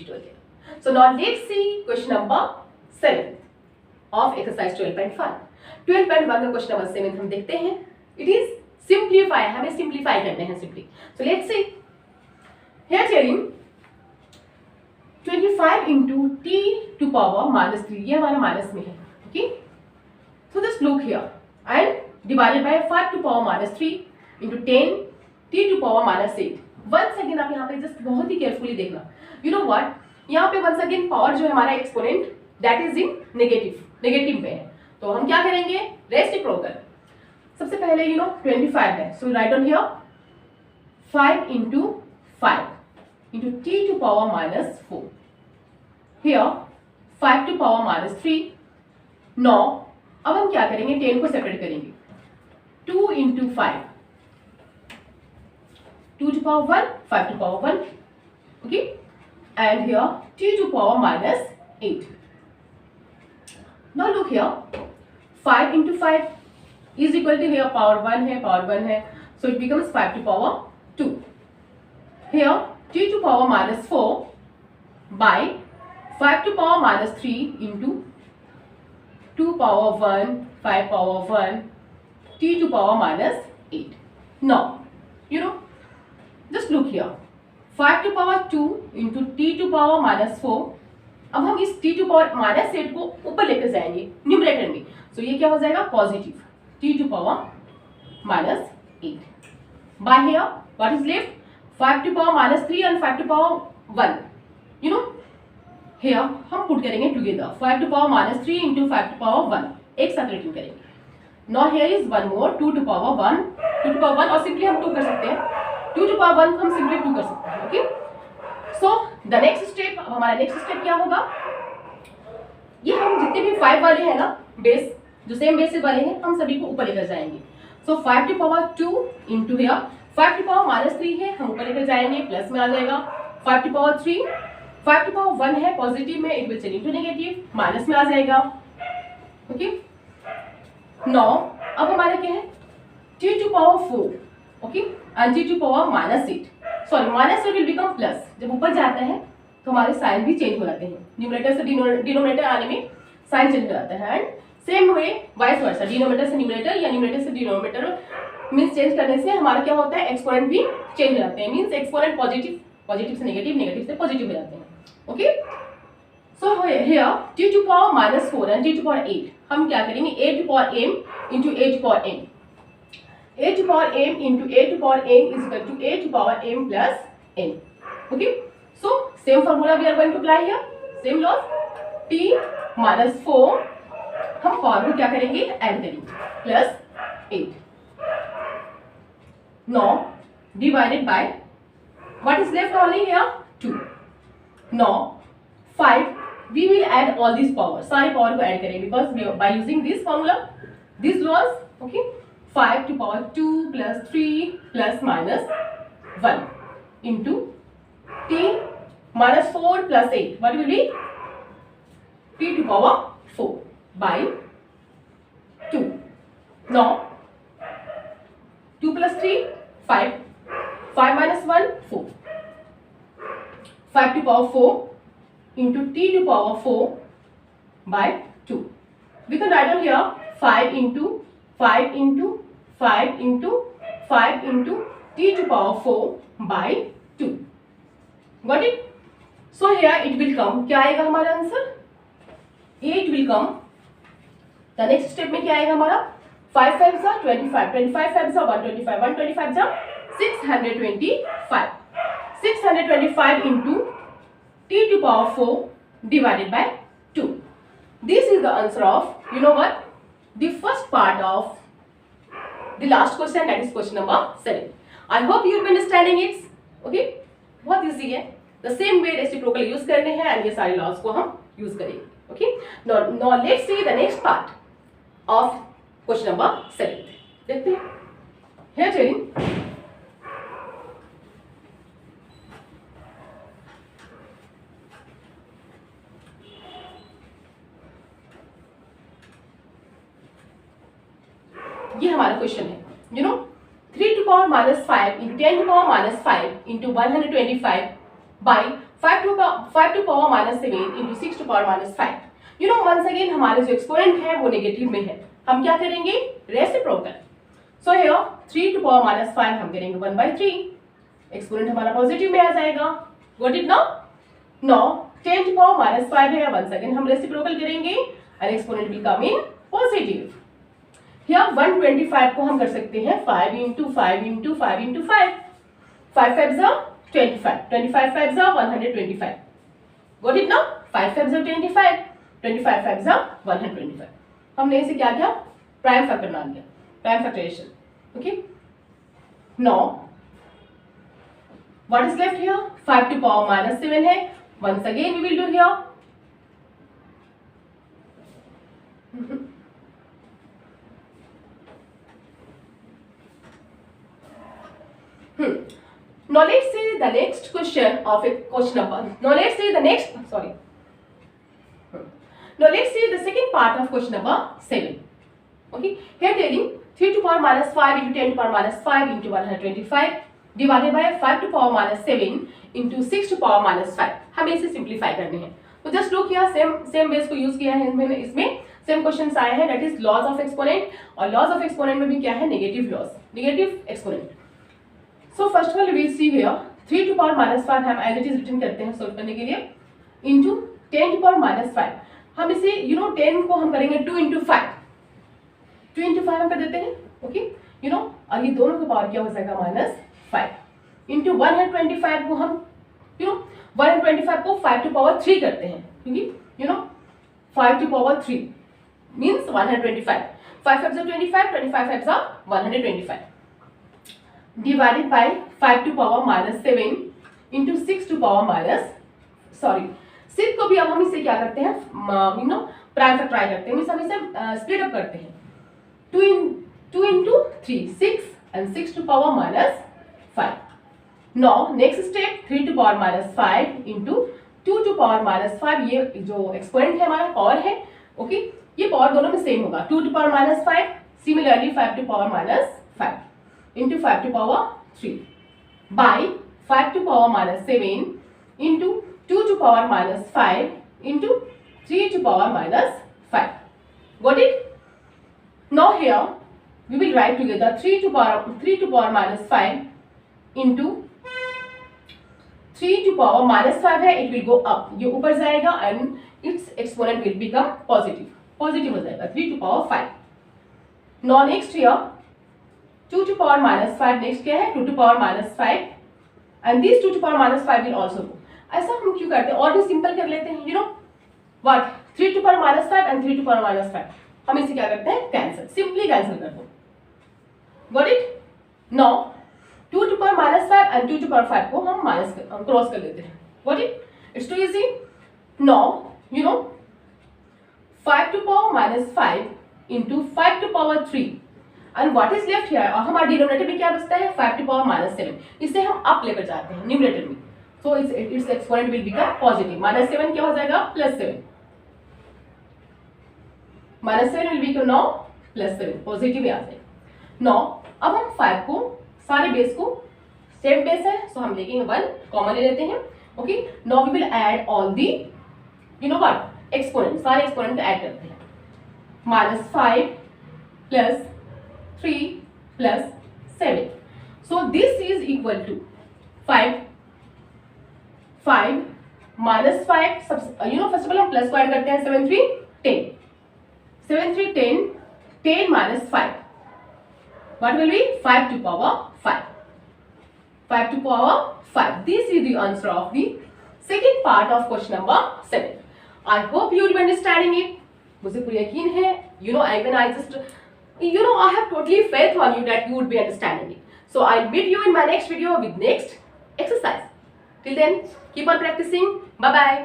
it over there. So now let's see question number 7 of exercise 12.5. 12.1 का question number 7 हम देखते हैं. It is simplify. हमें simplify करने हैं simply. So let's see. Here telling 25 into t to power minus 3. ये हमारा minus में है. Okay. So just look here and divided by 5 to power minus 3 into 10 t to power minus 8. Once again आप यहाँ पे just बहुत ही carefully देखना. You know what? यहाँ पे once again पावर जो है हमारा exponent that is in negative में है. तो हम क्या करेंगे? रेसिप्रोकल. सबसे पहले 25 है. सो right on here 5 into 5 into t to power minus 4. Here 5 to power minus 3. Now अब हम क्या करेंगे? 10 को सेपरेट करेंगे. 2 into 5. 2 to power 1, 5 to power 1. Okay? And here t to power minus 8. Now look here. 5 into 5 is equal to here power 1 है. So it becomes 5 to power 2. Here t to power minus 4 by 5 to power minus 3 into 2 power 1, 5 power 1, t to power minus 8. Now, just look here. 5 to power 2 into t to power minus 4. अब हम इस t to power minus 8 को ऊपर लेकर जाएंगे numerator में. So ये क्या हो जाएगा? Positive t to power minus 8. By here, what is left? 5 to power minus 3 and 5 to power 1. Here हम पुट करेंगे together 5 to power minus 3 into 5 to power 1. एक साथ रिटर्न करेंगे. Now here is one more 2 to power 1, 2 to power 1 और simply हम 2 कर सकते हैं. 2 to power 1 हम सिंपली 2 कर सकते हैं. Okay. So the next step, अब हमारा नेक्स्ट स्टेप क्या होगा? ये हम जितने भी 5 वाले हैं ना बेस, जो सेम बेसिस वाले हैं, हम सभी को ऊपर लेकर जाएंगे. सो 5 to power 2 into here 5 to power minus 3 है, हम ऊपर लेकर जाएंगे, प्लस में आ जाएगा. 5 to power 3, 5 to power 1 है, पॉजिटिव में, it will change into negative, minus में आ जाएगा. ओके. नो अब हमारा क्या है? t to power 4. Okay. And t to power minus 8. Sorry, minus 8 will become plus. जब ऊपर जाता है तो हमारे साइन भी चेंज हो जाते हैं. न्यूमरेटर से डिनोमिनेटर आने में साइन चेंज हो जाता है. And same way vice versa, denominator से न्यूमरेटर या न्यूमरेटर से डिनोमिनेटर मींस चेंज करने से हमारा क्या होता है? एक्सपोनेंट भी चेंज हो जाते हैं. मींस एक्सपोनेंट पॉजिटिव से नेगेटिव, नेगेटिव से पॉजिटिव हो जाते हैं. Okay. So here t to power minus 4 and t to power 8 हम क्या करेंगे? a to power m into a to power n. a to power m into a to power n is equal to a to power m plus n. Okay. So same formula we are going to apply here. Same laws. t minus 4 हम power को क्या करेंगे? Add करेंगे plus 8. Now divided by what is left only here? 2. Now 5 we will add all these powers. सारे power को add करेंगे because by using this formula, these laws. Okay. 5 to power 2 plus 3 plus minus 1 into t minus 4 plus 8. What will be? t to power 4 by 2. Now 2 plus 3 5. 5 minus 1 4. 5 to power 4 into t to power 4 by 2. We can write down here 5 into 5 into 5 into 5 into t to power 4 by 2. Got it? So here it will come. क्या आएगा हमारा answer? 8 will come. The next step में क्या आएगा हमारा? 5 5 जा 25, 25 5 जा 125, 125 जा 625. 625 into t to power 4 divided by 2. This is the answer of, you know what? The first part of the last question, that is question number 7. I hope you will be understanding it. Okay? बहुत easy है. The same way reciprocal use करने हैं and ये सारे laws को हम use करेंगे. Okay? Now let's see the next part of question number 7. देखते हैं. Here telling ये हमारा क्वेश्चन है. 3 to power minus 5 into 10 to power minus 5 into 125 by 5 to power minus 7 into 6 to power minus 5. You know, once again हमारे जो exponent है वो negative में है, हम क्या करेंगे, reciprocal. So here 3 to power minus 5 हम करेंगे 1/3, एक्सपोनेंट हमारा पॉजिटिव में आ जाएगा. Got it now? Now 10 to power minus 5 है, once again हम रेसिप्रोकल करेंगे and exponent will come in positive. Here 125 को हम कर सकते हैं 5 into 5 into 5 into 5. 5 5s are 25. 25 5s are 125. Got it now? 5 5s are 25. 25 5s are 125. हमने इसे क्या किया? प्राइम फैक्टर मान लिया. Prime factorisation. Okay? Now what is left here? 5 to power minus 7 है. Once again we will do here. Now let's see the next question of a question number. Now let's see the next. Sorry. Now let's see the second part of question number 7. Okay. Here telling 3 to power minus 5 into 10 to power minus 5 into 125 divided by 5 to power minus 7 into 6 to power minus 5. हमें इसे simplify करने हैं. तो just look किया, same base को use किया है मैंने. इसमें सेम क्वेश्चंस आए हैं, that is laws of exponent. और लॉज ऑफ एक्सपोनेंट में भी क्या है, negative laws, negative exponent. So first of all we see here 3 to power minus 5 हम एज इट इज रिटर्न करते हैं सोल्व करने के लिए, इनटू 10 to power minus 5. हम इसे 10 को हम करेंगे 2 into 5. 2 into 5 हम कर देते हैं. ओके, और ये दोनों का पावर क्या हो जाएगा, -5. इंटू 125 को हम 125 को 5 to power 3 करते हैं, क्योंकि 5 to power 3 means 125. 5 5s are 25, 25 5s are 125. Divided by 5 to power minus 7 into 6 to power minus, sorry, 6 को भी अब हम इसे क्या करते हैं, प्राइम फैक्टर करते हैं, मींस हम इसे स्प्लिट अप करते हैं. 2 into 3, 6 and 6 to power minus 5. Now next step 3 to power minus 5 into 2 to power minus 5. ये जो एक्सपोनेंट है हमारा पावर है, ओके, ये पावर दोनों में सेम होगा. 2 to power minus 5, similarly 5 to power minus 5 into 5 to power 3 by 5 to power minus 7 into 2 to power minus 5 into 3 to power minus 5. Got it? Now here we will write together 3 to power minus 5 into 3 to power minus 5 है, it will go up, ये ऊपर जाएगा and its exponent will become positive. Positive हो जाएगा 3 to power 5. Now next here 2 to power minus 5, next क्या है 2 to power minus 5 and this 2 to power minus 5 will also go. ऐसा हम क्यों करते हैं, और भी सिंपल कर लेते हैं. What 3 to power minus 5 and 3 to power minus 5, हम इसे क्या करते हैं, कैंसिल, सिंपली कैंसिल कर दो. Got it? Now 2 to power minus 5 and 2 to power 5 को हम क्रॉस कर देते हैं. Got it? It's too easy. Now 5 to power minus 5 into 5 to power 3 and what is left here, और हमारे डिनोमिनेटर में क्या बचता है, 5 to power minus 7. इसे हम अप लेकर जाते हैं न्यूमरेटर में, so its exponent will become positive. -7 क्या हो जाएगा, +7. -7 will become now +7, पॉजिटिव आ जाएगा. Now अब हम 5 को, सारे बेस को, सेम बेस है, so हम लेंगे 1 कॉमन ले लेते हैं. Okay, now we will add all the exponent, सारे एक्सपोनेंट को ऐड करते हैं. -5 plus 3 plus 7. So this is equal to 5 minus 5. first of all हम प्लस को ऐड करते हैं. 7 3 10. 7 3 10. 10 minus 5. What will be 5 to power 5. 5 to power 5. This is the answer of the second part of question number 7. I hope you will be understanding it. मुझे पूरा यकीन है. I have totally faith on you that you would be understanding it. So I'll meet you in my next video with next exercise. Till then, keep on practicing. Bye bye.